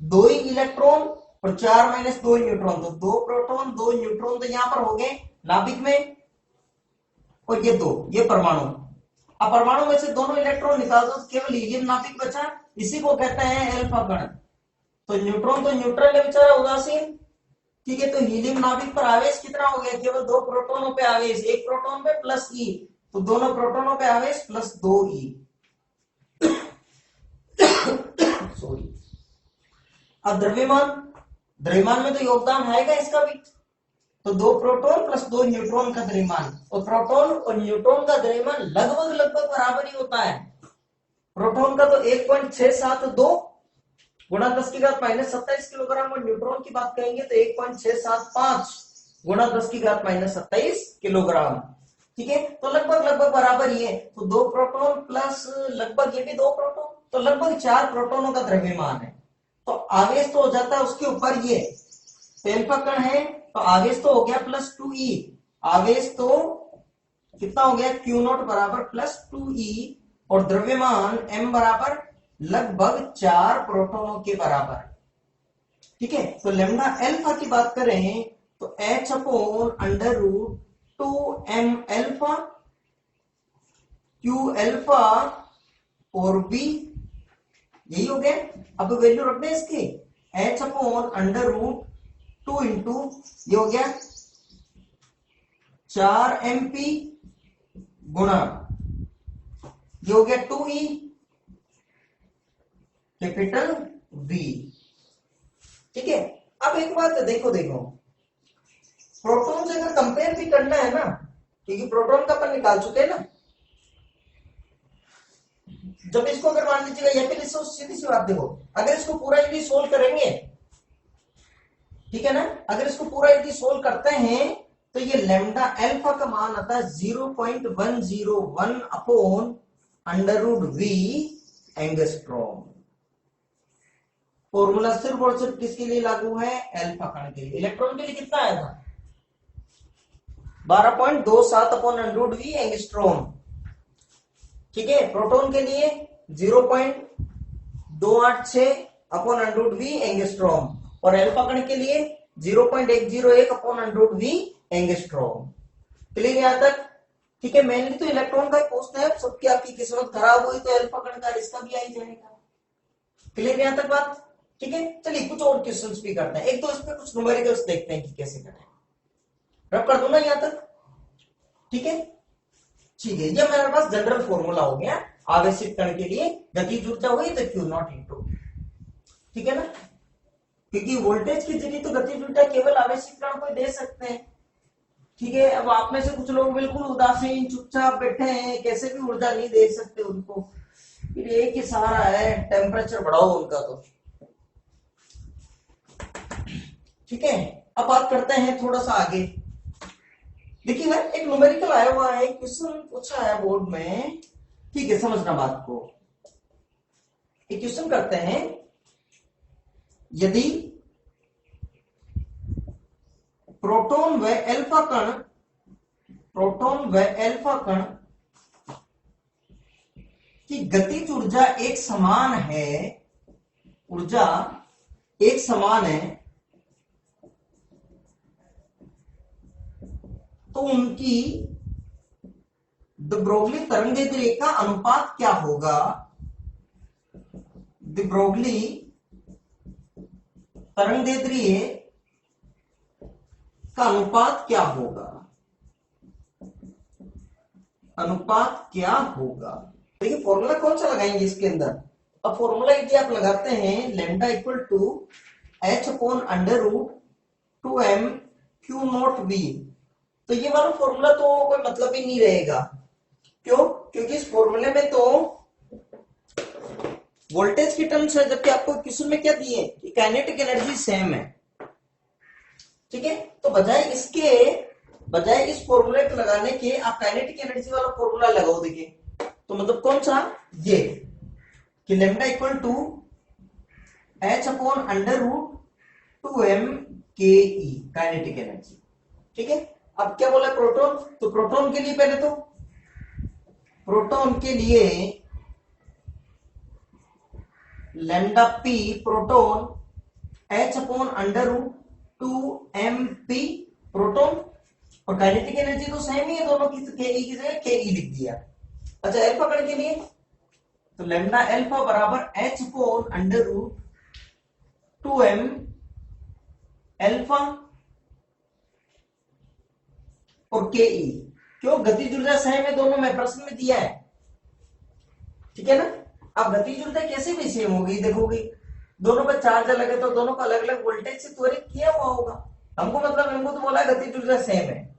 2 ही इलेक्ट्रॉन और 4 - 2 न्यूट्रॉन, तो 2 प्रोटॉन 2 न्यूट्रॉन तो यहां पर हो गए नाभिक में, और ये 2 ये परमाणु। अब परमाणु में से दोनों इलेक्ट्रॉन निकाल दो, केवल हीलियम नाभिक बचा, इसी को कहते हैं अल्फा कण। तो न्यूट्रॉन तो न्यूट्रल है बेचारा, उदासीन। ठीक है, तो हीलियम नाभिक पर आवेश कितना हो गया, केवल 2 प्रोटोनों पे आवेश, एक प्रोटॉन पे प्लस ई, तो दोनों प्रोटोनों पे आवेश प्लस 2e। सॉरी। अब द्रव्यमान, द्रव्यमान में तो योगदान आएगा इसका भी, तो 2 प्रोटॉन प्लस 2 न्यूट्रॉन का द्रव्यमान, और प्रोटॉन और न्यूट्रॉन का द्रव्यमान लगभग लगभग बराबर ही होता है। प्रोटॉन का तो 1.672 गुणा 10 की घात -27 किलोग्राम, और न्यूट्रॉन की बात करेंगे तो 1.675 गुणा 10 की घात -27 किलोग्राम। ठीक है, तो लगभग लगभग बराबर ही है। तो 2 प्रोटॉन प्लस लगभग ये भी 2 प्रोटॉन, तो लगभग 4 प्रोटॉनों का द्रव्यमान है। तो आवेश तो हो जाता है उसके ऊपर, ये अल्फा कण है तो आवेश तो हो गया प्लस 2e, आवेश तो कितना हो गया Q नॉट बराबर प्लस 2e, और द्रव्यमान m बराबर लगभग 4 प्रोटॉनों के बराबर। ठीक है। तो लेमडा एल्फा की बात करें तो h upon under root 2m alpha q alpha और बी, यही हो गया। अब वैल्यू रखते हैं इसकी, h upon under root 2 into ये हो गया 4mp गुणा ये हो गया 2e कैपिटल V। ठीक है। अब एक बात है, देखो प्रोटॉन से अगर कंपेयर भी करना है ना, क्योंकि प्रोटॉन का अपन निकाल चुके हैं ना, जब इसको अगर मान लीजिएगा, या फिर इसको सीधी सी बात देखो, अगर इसको पूरा यदि सोल्व करेंगे, ठीक है ना, अगर इसको पूरा यदि सोल्व करते हैं तो ये लेमडा एल्फा का मान आता है 0.101 upon under root V angstrom. Formula सिर्फ और सिर्फ किसके लिए लागू है? एल्फा कण के लिए। इलेक्ट्रॉन के लिए कितना आया था? 12.27 upon under root V angstrom. ठीक है। प्रोटॉन के लिए 0.286 upon under root V angstrom और एल्फा कण के लिए 0.101 upon under root V angstrom. Clear यहां तक? ठीक है। मेनली तो इलेक्ट्रॉन का ही पूछना है, सबकी आपकी किस्मत खराब हुई तो एल्फा कण का रिश्ता भी आ ही जाएगा। क्लियर यहां तक बात? ठीक है। चलिए कुछ और क्वेश्चंस भी करते हैं, एक तो इसमें कुछ न्यूमेरिकल्स देखते हैं कि कैसे करें। रब कर दो ना यहां तक? ठीक है। ठीक है, ये मेरे पास जनरल फॉर्मूला हो गया आवेशित कण के लिए, गतिज ऊर्जा हुई तो Q नॉट इंटू, ठीक है ना, क्योंकि वोल्टेज के जरिए तो गतिज ऊर्जा केवल आवेशित कण को दे सकते हैं। ठीक है। अब आप में से कुछ लोग बिल्कुल उदासीन चुपचाप बैठे हैं, कैसे भी ऊर्जा नहीं दे सकते उनको, फिर एक ही सहारा है, टेम्परेचर बढ़ाओ उनका तो। ठीक है। अब बात करते हैं थोड़ा सा आगे। देखिए ना, एक न्यूमेरिकल आया हुआ है, क्वेश्चन पूछा है बोर्ड में। ठीक है, समझना बात को। एक क्वेश्चन करते हैं, यदि प्रोटॉन व एल्फा कण की गतिज ऊर्जा एक समान है, ऊर्जा एक समान है, तो उनकी द ब्रोगली तरंगदैर्ध्य का अनुपात क्या होगा? द ब्रोगली तरंगदैर्ध्य का अनुपात क्या होगा? अनुपात क्या होगा? देखिए फॉर्मूला कौन सा लगाएंगे इसके अंदर। अब फॉर्मूला यदि आप लगाते हैं, lambda equal to h upon under root 2m Q naught V, तो ये वाला फॉर्मूला तो कोई मतलब ही नहीं रहेगा। क्यों? क्योंकि इस फॉर्मूले में तो वोल्टेज की टर्म्स है, जबकि आपको क्वेश्चन में क्या दिए कि काइनेटिक एनर्जी सेम है। ठीक है। तो बजाय इस फॉर्मूले को लगाने के आप काइनेटिक एनर्जी वाला फॉर्मूला लगाओ। देखिए तो मतलब कौन सा, ये कि lambda equal to h upon under root 2m k E kinetic energy. ठीक है। अब क्या बोला प्रोटॉन, तो प्रोटॉन के लिए पहले तो प्रोटॉन के लिए lambda p proton h upon under root 2mp proton, और काइनेटिक एनर्जी तो सेम ही है दोनों की, तो के ई की जगह के ई लिख दिया। अच्छा एल्फा कण के लिए तो लैम्डा एल्फा बराबर h upon under root 2m alpha और के ई। क्यों? गतिज ऊर्जा सेम है दोनों में, प्रश्न में दिया है। ठीक है ना। अब गतिज ऊर्जा कैसे भी सेम होगी, देखोगे दोनों का चार्ज अलग है तो दोनों का अलग अलग वोल्टेज से त्वरित किया हुआ होगा। हमको तो बोला गतिज ऊर्जा सेम है।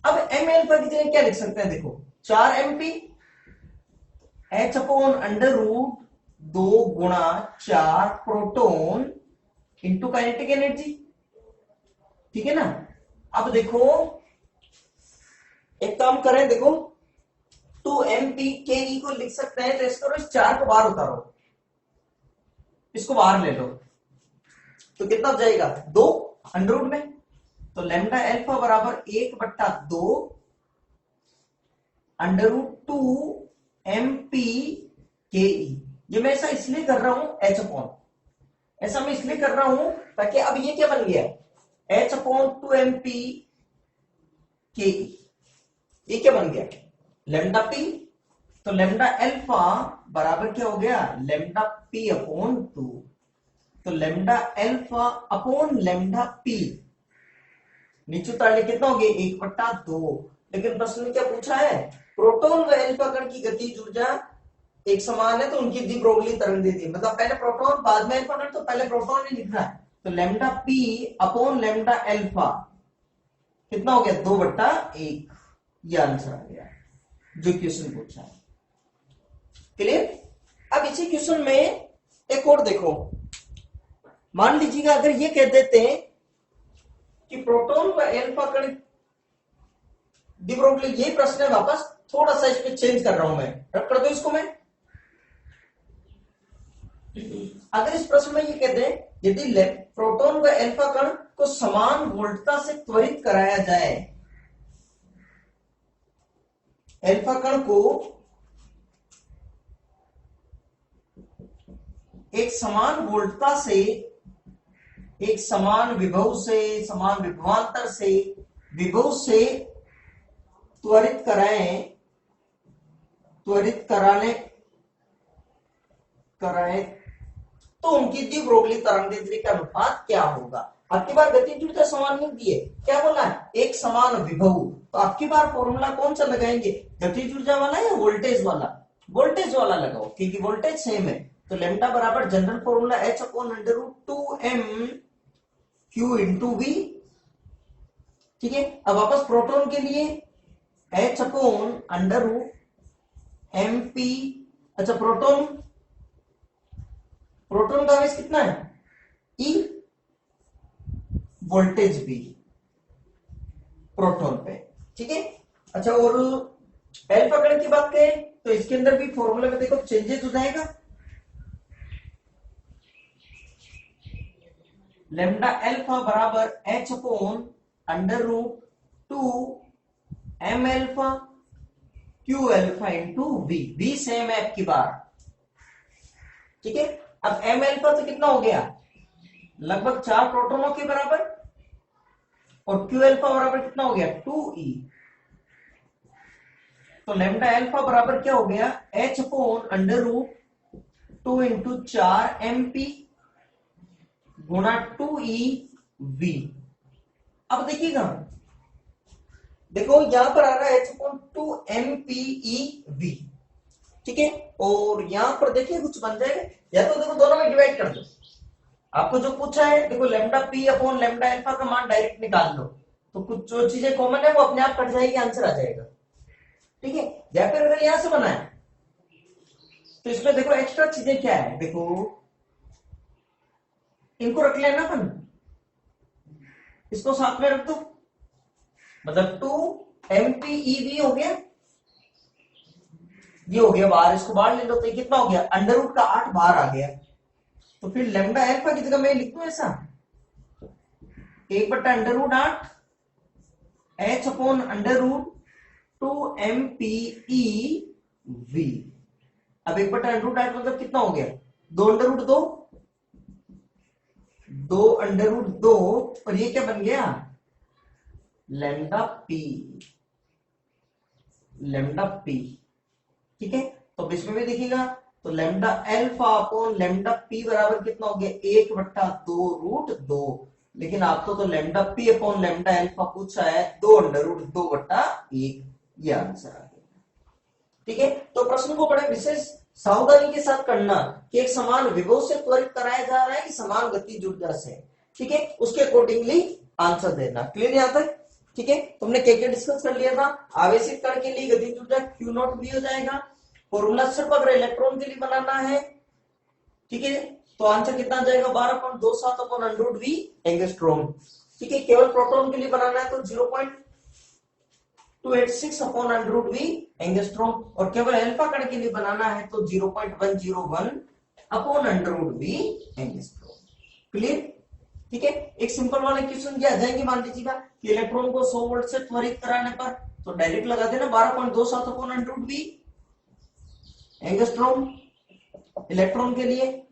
अब एम एल्फा की जगह क्या लिख सकते हैं, देखो 4mp H upon under root 2 गुणा 4 प्रोटॉन इंटू काइनेटिक एनर्जी। ठीक है ना। अब देखो एक काम करें, देखो 2mp के ई को लिख सकते हैं, तो इस करो, इस 4 को बाहर उतारो, इसको बाहर ले लो, तो कितना हो जाएगा 2 अंडर रूट में, तो लैम्डा एल्फा बराबर 1/2 अंडर रूट 2mp के ई। ये मैं ऐसा इसलिए कर रहा हूं एच अपॉन, ऐसा मैं इसलिए कर रहा हूं ताकि अब ये क्या बन गया, H/2mp के, ये क्या बन गया, लेमडा पी। तो लेमडा अल्फा बराबर क्या हो गया, लेमडा पी अपॉन 2। तो lambda alpha upon lambda P, नीचे उतारने कितना हो गया, 1/2। लेकिन प्रश्न में क्या पूछा है, प्रोटॉन व अल्फा कण की गतिज ऊर्जा एक समान है तो उनकी डी ब्रोगली तरंग दे दी, मतलब पहले प्रोटॉन बाद में अल्फा कण, तो पहले प्रोटॉन ही लिखना है। तो lambda P upon lambda alpha कितना हो गया, 2/1। ये आंसर आ गया जो क्वेश्चन पूछा है। क्लियर। अब इसी क्वेश्चन में एक और देखो, मान लीजिएगा अगर ये कह देते हैं कि प्रोटॉन व अल्फा कण डी ब्रोगली, यही प्रश्न है वापस, थोड़ा सा इसमें चेंज कर रहा हूं मैं, रब कर दो इसको मैं। अगर इस प्रश्न में ये कहते हैं यदि प्रोटॉन व अल्फा कण को समान वोल्टता से त्वरित कराया जाए, अल्फा कण को एक समान वोल्टता से, एक समान विभव से, समान विभवांतर से, विभव से त्वरित कराएं, त्वरित कराने कराएं तो उनकी दी ब्रोगली तरंगदैर्ध्य का अनुपात क्या होगा। आपकी बार गतिज ऊर्जा समान नहीं दी है, क्या बोला है, एक समान विभव। तो आपकी बार फॉर्मूला कौन सा लगाएंगे, गतिज ऊर्जा वाला या वोल्टेज वाला, वोल्टेज वाला लगाओ क्योंकि वोल्टेज सेम है। तो लेमडा बराबर general formula H/√2m Q into V। ठीक है। अब वापस प्रोटॉन के लिए H/√mp। अच्छा, प्रोटॉन, प्रोटॉन का आवेश कितना है, E, वोल्टेज भी प्रोटॉन पे। ठीक है। अच्छा, और अल्फा कण की बात करें तो इसके अंदर भी फॉर्मूला में देखो चेंजेस हो जाएगा। लेमडा अल्फा बराबर H/√2m alpha Q alpha into V same है आपकी बार। ठीक है। अब m अल्फा तो कितना हो गया, लगभग 4 प्रोटॉनों के बराबर, और Q अल्फा बराबर कितना हो गया, 2e। तो लेमडा अल्फा बराबर क्या हो गया, H/√2 इंटू 4mp गुणा 2ev। अब देखिएगा, देखो यहां पर आ रहा है H/2mpev। ठीक है। और यहां पर देखिए कुछ बन जाएगा, या तो देखो दोनों में डिवाइड कर दो। आपको जो पूछा है देखो, lambda P upon lambda alpha का मान डायरेक्ट निकाल लो, तो कुछ जो चीजें कॉमन है वो अपने आप कट जाएगी, आंसर आ जाएगा। ठीक है। या फिर अगर यहां से बना है तो इसमें देखो एक्स्ट्रा चीजें क्या है, देखो इनको रख लेना अपन, इसको साथ में रख दो, मतलब 2mpev हो गया, ये हो गया बाहर, इसको बाहर ले लो तो ये कितना हो गया, √ का 8 बाहर आ गया। तो फिर लेमडा अल्फा की जगह मैं लिख दूं ऐसा, 1/√8 H/√2mpev। अब 1/√8 मतलब कितना हो गया, 2√2, 2√2, और ये क्या बन गया, लेमडा पी, लेमडा पी। ठीक है। तो इसमें भी देखिएगा, तो lambda alpha upon lambda P बराबर कितना हो गया, 1/2√2। लेकिन आपको तो lambda P upon lambda alpha पूछा है 2√2/1, ये आंसर आ गया। ठीक है। तो प्रश्न को बड़े विशेष सावधानी के साथ करना कि एक समान विभव से त्वरित कराया जा रहा है कि समान गतिज ऊर्जा से। ठीक है। उसके अकॉर्डिंगली आंसर देना। क्लियर यहां तक। ठीक है। तुमने क्या क्या डिस्कस कर लिया था, आवेशित कण के लिए गतिज ऊर्जा Q0 भी हो जाएगा, फॉर्मूला सिर्फ अगर इलेक्ट्रॉन के लिए बनाना है, ठीक है, तो आंसर कितना आ जाएगा, 12.27/√v एंगस्ट्रॉम। ठीक है। केवल प्रोटॉन के लिए बनाना है तो 0.286/√v एंगस्ट्रॉम, और केवल अल्फा कण के लिए बनाना है तो 0.101/√v एंगस्ट्रॉम। क्लियर। ठीक है। एक सिंपल वाले क्वेश्चन क्या आ जाएंगे, मान लीजिएगा कि इलेक्ट्रॉन को 100 वोल्ट से त्वरित कराने पर, तो डायरेक्ट लगा देना 12.27/√v एंगस्ट्रॉम इलेक्ट्रॉन के लिए।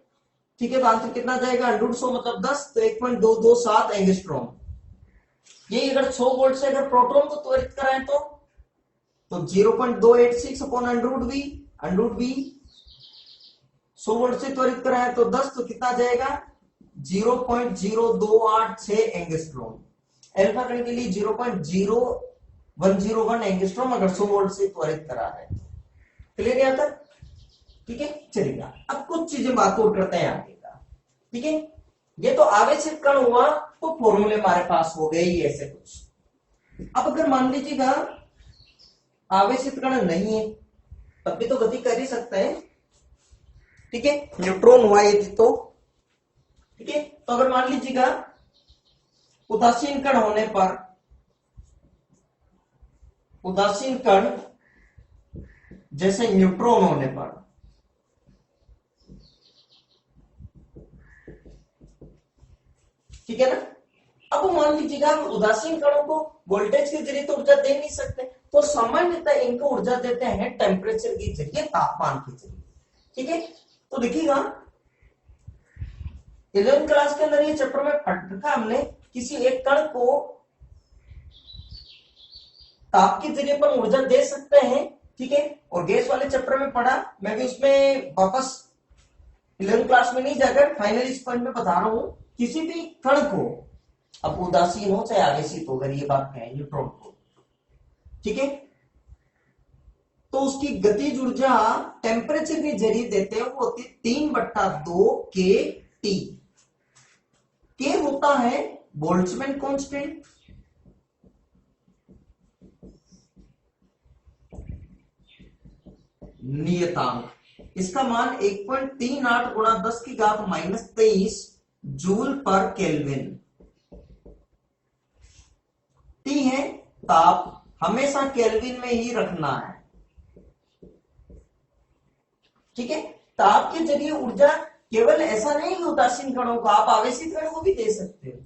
ठीक है, तो आंसर कितना जाएगा, √100 मतलब 10, तो 1.227 एंगस्ट्रॉम। ये अगर 100 वोल्ट से अगर प्रोटॉन को त्वरित कराएं तो 0.286 अपॉन √v, √v 100 वोल्ट से त्वरित कराएं तो 10, तो कितना जाएगा 0.0286 एंगस्ट्रॉम। अल्फा कण के लिए 0.0101 एंगस्ट्रॉम अगर 100 वोल्ट से त्वरित करा है। क्लियर यहाँ तक? ठीक है, चलिएगा अब कुछ चीजें बात और करते हैं आगे का। ठीक है, ये तो आवेशित कण हुआ, तो फॉर्मूले हमारे पास हो गए ही ऐसे कुछ। अब अगर मान लीजिएगा आवेशित कण नहीं है, तब भी तो गति कर ही सकता है। ठीक है, न्यूट्रॉन हुआ ये तो, ठीक है, तो अगर मान लीजिएगा उदासीन कण होने पर, उदासीन कण जैसे न्यूट्रॉन होने पर, ठीक है ना, अब मान लीजिएगा हम उदासीन कणों को वोल्टेज के जरिए तो ऊर्जा दे नहीं सकते, तो सामान्यतः इनको ऊर्जा देते हैं टेम्परेचर के जरिए, तापमान के जरिए। ठीक है, तो देखिएगा 11th क्लास के अंदर ये चैप्टर में पढ़ रखा हमने, किसी एक कण को ताप के जरिए पर ऊर्जा दे सकते हैं। ठीक है, और गैस वाले चैप्टर में पढ़ा, मैं भी उसमें वापस 11th क्लास में नहीं जाकर फाइनल इस पॉइंट में बता रहा हूं, किसी भी कण को, अब उदासीन हो चाहे आवेशित हो, अगर ये बात कहें न्यूट्रॉन को, ठीक है, तो उसकी गतिज ऊर्जा टेम्परेचर के जरिए देते हैं, वो होती है 3/2 के टी। के होता है बोल्ट्जमैन कांस्टेंट, नियतांक, इसका मान 1.38 गुणा 10⁻⁻23 जूल पर केल्विन। टी है ताप, हमेशा केल्विन में ही रखना है। ठीक है, ताप के जरिए ऊर्जा केवल ऐसा नहीं कि उदासीन कणों को, आप आवेशित कण को भी दे सकते हो,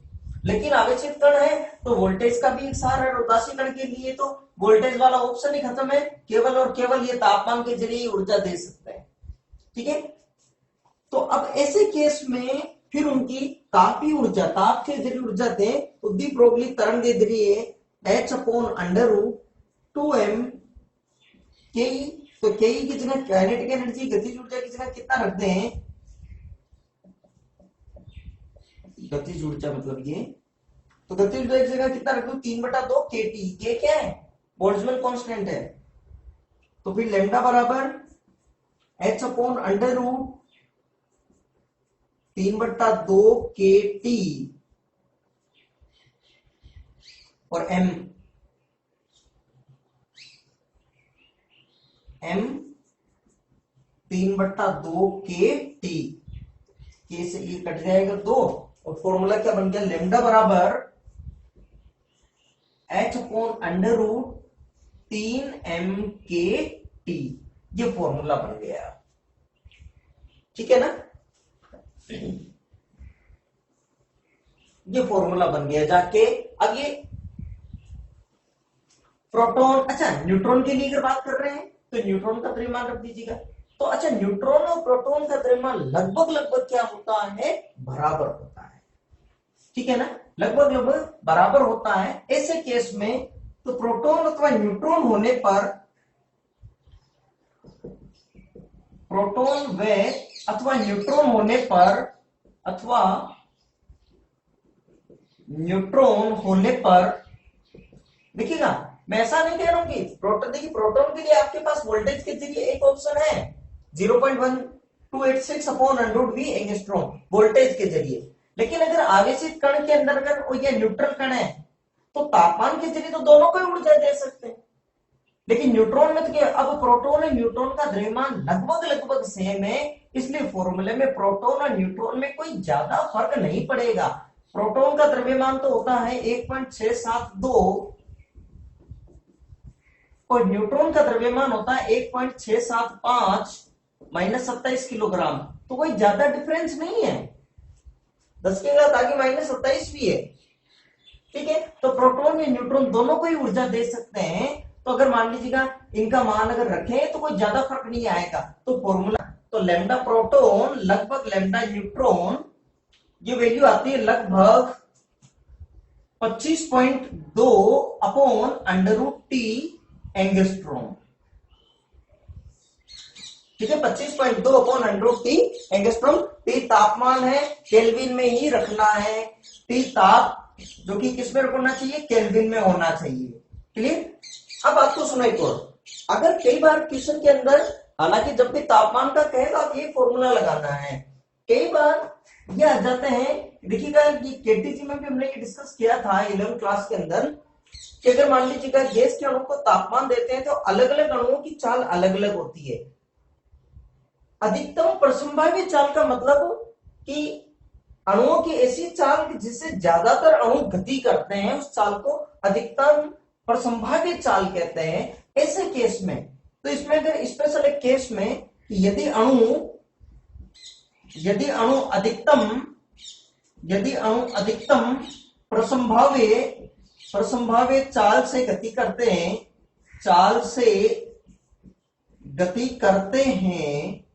लेकिन आवेशित कण है तो वोल्टेज का भी एक सहारा है, उदासीन कण के लिए तो वोल्टेज वाला ऑप्शन ही खत्म है, केवल और केवल ये तापमान के जरिए ऊर्जा दे सकते हैं। ठीक है, तो अब ऐसे केस में फिर उनकी तापीय ऊर्जा, ताप के जरिए ऊर्जा दें तो द्विप्रोगली तरंग के जरिए h/√2m के, तो के की जगह काइनेटिक एनर्जी, गतिज ऊर्जा की जगह कितना रखते हैं, गतिज ऊर्जा मतलब ये, तो गतिज ऊर्जा की जगह कितना रखते हो 3/2 kT। के क्या है, बोल्ट्जमैन कांस्टेंट है, तो फिर लैम्डा बराबर h/√3/2 kT और m 3/2 kT, के से ये कट जाएगा 2, और फॉर्मूला क्या बन गया, लैम्डा बराबर h/√3m/kT, ये फॉर्मूला बन गया। ठीक है ना, ये फॉर्मूला बन गया जाके। अब ये प्रोटॉन, अच्छा न्यूट्रॉन के लिए अगर बात कर रहे हैं तो न्यूट्रॉन का द्रव्यमान रख दीजिएगा। तो अच्छा, न्यूट्रॉन और प्रोटॉन का द्रव्यमान लगभग क्या होता है, बराबर होता है। ठीक है ना, लगभग बराबर होता है। ऐसे केस में तो प्रोटॉन अथवा न्यूट्रॉन होने पर, प्रोटॉन व अथवा न्यूट्रॉन होने पर, अथवा न्यूट्रॉन होने पर, देखिएगा मैं ऐसा नहीं कह रहा हूं कि प्रोटॉन, देखिए प्रोटॉन के लिए आपके पास वोल्टेज के जरिए एक ऑप्शन है 0.1286 अपॉन √v एंगस्ट्रॉम वोल्टेज के जरिए, लेकिन अगर आवेशित कण के अंदर अगर ये न्यूट्रल कण है तो तापमान के जरिए तो दोनों को ऊर्जा दे सकते हैं, लेकिन न्यूट्रॉन में तो क्या, अब प्रोटॉन और न्यूट्रॉन का द्रव्यमान लगभग सेम है, इसलिए फॉर्मूले में प्रोटॉन और न्यूट्रॉन में कोई ज्यादा फर्क नहीं पड़ेगा। प्रोटॉन का द्रव्यमान तो होता है 1.672 और न्यूट्रॉन का द्रव्यमान होता है 1.675 -27 किलोग्राम, तो कोई ज्यादा डिफरेंस नहीं है, 10 के घात आगे -27 भी है। ठीक है, तो प्रोटॉन या न्यूट्रॉन दोनों को ही ऊर्जा दे सकते हैं, तो अगर मान लीजिएगा इनका मान अगर रखें तो कोई ज्यादा फर्क नहीं आएगा। तो फॉर्मूला तो लैम्डा प्रोटॉन लगभग लैम्डा न्यूट्रॉन, ये वैल्यू आती है लगभग 25.2 upon under root t angstrom. ठीक है, 25.2 upon under root t angstrom. T तापमान है, केल्विन में ही रखना है। टी ताप जो कि किस में रखना चाहिए, केल्विन में होना चाहिए। क्लियर। अब आपको सुनो एक और, अगर कई बार क्वेश्चन के अंदर, हालांकि जब भी तापमान का कहेगा आप ये फॉर्मूला लगाना है, कई बार ये आ जाते हैं। देखिएगा ये केटीजी में भी हमने ये डिस्कस किया था 11th क्लास के अंदर कि अगर मान लीजिएगा गैस के अणु को तापमान देते हैं तो अलग अलग अणुओं की चाल अलग अलग होती है। अधिकतम प्रसंभाव्य चाल का मतलब कि अणुओं की ऐसी चाल जिससे ज्यादातर अणु गति करते हैं उस चाल को अधिकतम प्रसंभाव्य चाल कहते हैं। ऐसे केस में, तो इसमें अगर स्पेशल एक केस में यदि अणु अधिकतम प्रसंभाव्य चाल से गति करते हैं,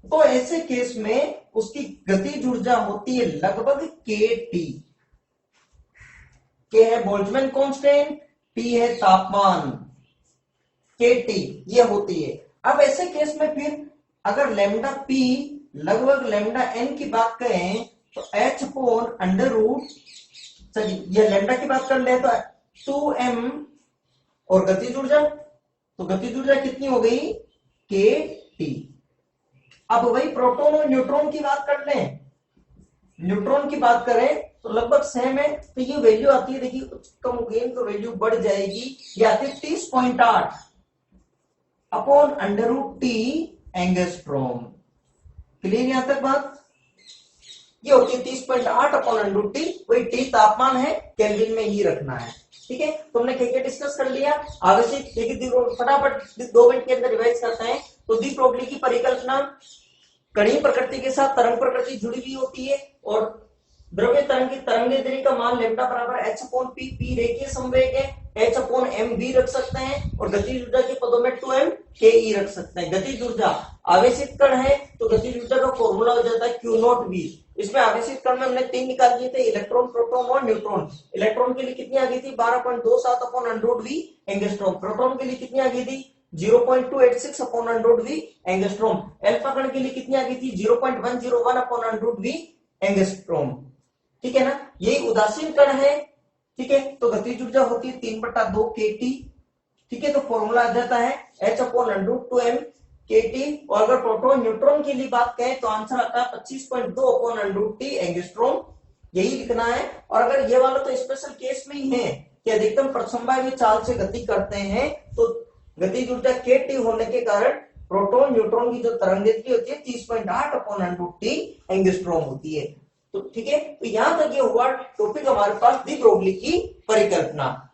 तो ऐसे केस में उसकी गतिज ऊर्जा होती है लगभग kT। के है बोल्ट्जमैन कांस्टेंट, टी है तापमान, kT ये होती है। अब ऐसे केस में फिर अगर लैम्डा p लगभग लैम्डा n की बात करें तो h अपॉन अंडर रूट, चलिए ये लैम्डा की बात कर ले तो 2m, और गतिज ऊर्जा, तो गतिज ऊर्जा कितनी हो गई, kT। अब वही प्रोटॉन और न्यूट्रॉन की बात कर लें, न्यूट्रॉन की बात करें तो लगभग सेम है। तो ये वैल्यू आती है, देखिए कुछ कम हो गई तो वैल्यू बढ़ जाएगी, ये आती है 30.8 upon under root t angstrom. Clear यहां तक बात, ये होती है 30.8 अपॉन अंडर रूट टी। वही टी तापमान है, केल्विन में ही रखना है। ठीक है, तुमने क्या क्या डिस्कस कर लिया। आवश्यक देखिए फटाफट 2 मिनट के अंदर रिवाइज करते हैं। तो दी ब्रोगली की परिकल्पना, कणीय प्रकृति के साथ तरंग प्रकृति जुड़ी हुई होती है और द्रव्य तरंग की तरंगदैर्घ्य का मान लैम्डा बराबर h अपॉन p, p रेखीय संवेग है, h अपॉन m v रख सकते हैं, और गतिज ऊर्जा के पदों में 2m k e रख सकते हैं। गतिज ऊर्जा आवेशित कण है तो गतिज ऊर्जा का फॉर्मूला हो जाता है q नॉट v। इसमें आवेशित कण में हमने 3 निकाल दिए थे, इलेक्ट्रॉन, प्रोटॉन और न्यूट्रॉन। इलेक्ट्रॉन के लिए कितनी आ गई थी, 12.27 upon under root v angstrom. Proton के लिए कितनी आ गई थी, 0.286 upon under root v angstrom. Alpha कण के लिए कितनी आ गई थी, 0.101 upon under root v angstrom. ठीक है ना, यही उदासीन कण है। ठीक है, तो गतिज ऊर्जा होती है 3/2 kT। ठीक है, तो फॉर्मूला आ जाता है h upon under root 2m kT। और अगर प्रोटॉन न्यूट्रॉन के लिए बात करें तो आंसर आता है 25.2 upon under root t angstrom, यही लिखना है। और अगर ये वाला तो स्पेशल केस में ही है कि अधिकतम प्रसंभाव्य चाल से गति करते हैं, तो गतिज ऊर्जा kT होने के कारण प्रोटॉन न्यूट्रॉन की जो तरंगदैर्घ्य होती है 30.8 upon under root t angstrom होती है। तो ठीक है, तो यहां तक ये हुआ टॉपिक हमारे पास दी ब्रोगली की परिकल्पना।